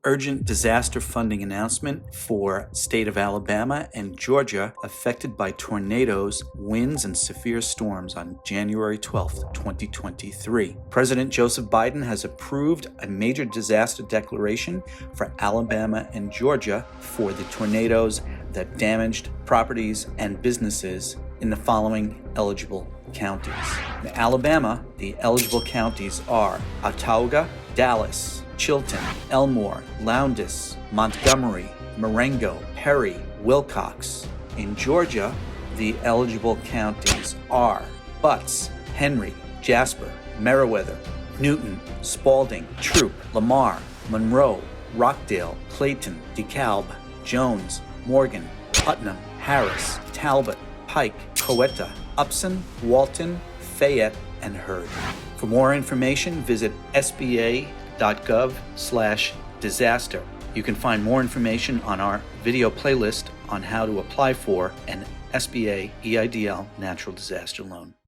urgent disaster funding announcement for state of Alabama and Georgia affected by tornadoes, winds, and severe storms on January 12, 2023. President Joseph Biden has approved a major disaster declaration for Alabama and Georgia for the tornadoes that damaged properties and businesses in the following eligible counties. In Alabama, the eligible counties are Autauga, Dallas, Chilton, Elmore, Lowndes, Montgomery, Marengo, Perry, Wilcox. In Georgia, the eligible counties are Butts, Henry, Jasper, Meriwether, Newton, Spalding, Troup, Lamar, Monroe, Rockdale, Clayton, DeKalb, Jones, Morgan, Putnam, Harris, Talbot, Pike, Coweta, Upson, Walton, Fayette, and Hurd. For more information, visit sba.gov/disaster. You can find more information on our video playlist on how to apply for an SBA EIDL natural disaster loan.